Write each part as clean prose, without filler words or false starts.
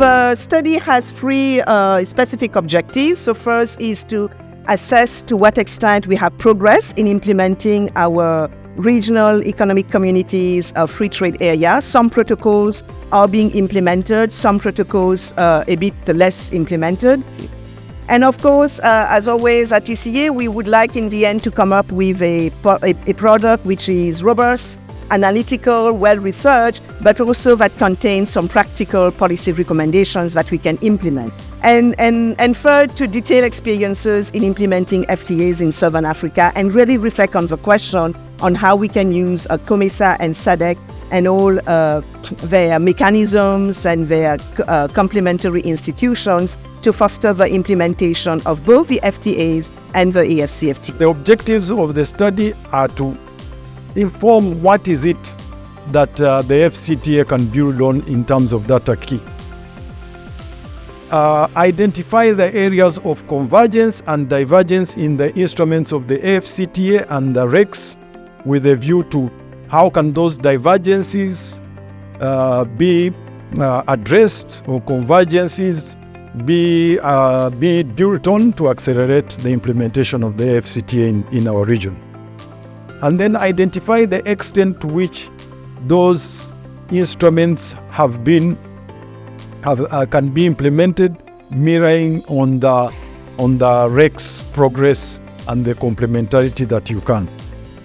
the study has three specific objectives. So first is to assess to what extent we have progress in implementing our regional economic communities free trade area. Some protocols are being implemented, some protocols a bit less implemented. And of course, as always at TCA, we would like in the end to come up with a product which is robust, analytical, well-researched, but also that contains some practical policy recommendations that we can implement. And third, to detail experiences in implementing FTAs in Southern Africa and really reflect on the question on how we can use COMESA and SADC and all their mechanisms and their complementary institutions to foster the implementation of both the FTAs and the AfCFTA. The objectives of the study are to inform what is it that the AfCFTA can build on in terms of data key. Identify the areas of convergence and divergence in the instruments of the AfCFTA and the RECs with a view to how can those divergences be addressed or convergences be built on to accelerate the implementation of the AfCFTA in our region. And then identify the extent to which those instruments can be implemented, mirroring on the REC's progress and the complementarity that you can.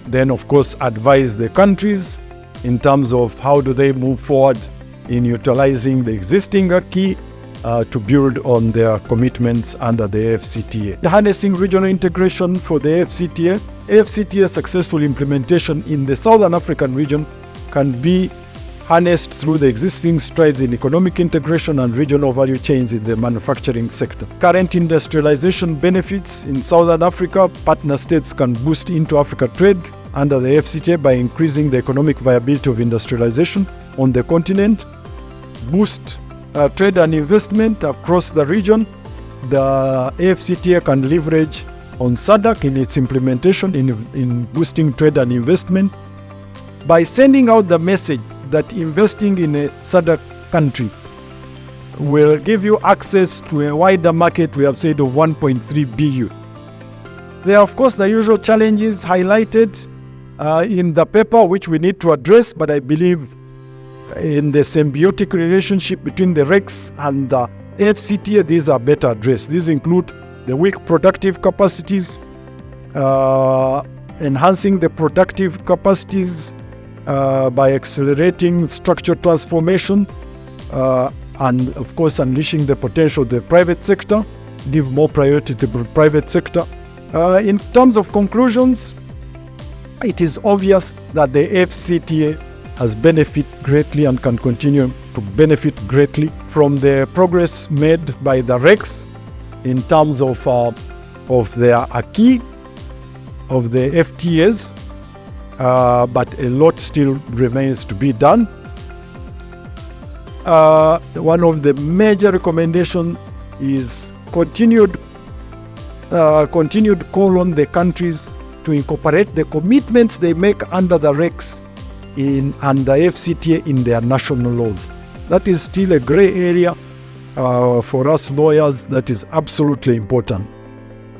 Then, of course, advise the countries in terms of how do they move forward in utilizing the existing acquis to build on their commitments under the AfCFTA. Harnessing regional integration for the AfCFTA. AfCFTA successful implementation in the Southern African region can be harnessed through the existing strides in economic integration and regional value chains in the manufacturing sector. Current industrialization benefits in Southern Africa. Partner states can boost into-Africa trade under the AfCFTA by increasing the economic viability of industrialization on the continent, boost trade and investment across the region. The AfCFTA can leverage on SADC in its implementation in boosting trade and investment by sending out the message that investing in a SADC country will give you access to a wider market, we have said, of 1.3 billion. There are, of course, the usual challenges highlighted in the paper, which we need to address, but I believe in the symbiotic relationship between the RECs and the AfCFTA, these are better addressed. These include the weak productive capacities, enhancing the productive capacities by accelerating structural transformation, and of course unleashing the potential of the private sector, give more priority to the private sector. In terms of conclusions, it is obvious that the AfCFTA has benefited greatly and can continue to benefit greatly from the progress made by the RECs in terms of their acquis, of the FTAs, but a lot still remains to be done. One of the major recommendations is continued call on the countries to incorporate the commitments they make under the RECs and the AfCFTA in their national laws. That is still a gray area for us lawyers. That is absolutely important.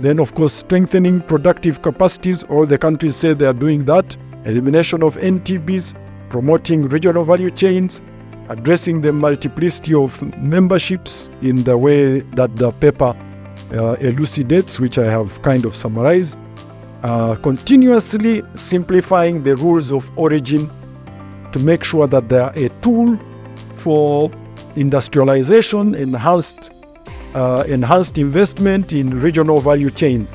Then, of course, strengthening productive capacities. All the countries say they are doing that. Elimination of NTBs, promoting regional value chains, addressing the multiplicity of memberships in the way that the paper elucidates, which I have kind of summarized. Continuously simplifying the rules of origin to make sure that they are a tool for industrialization, enhanced investment in regional value chains.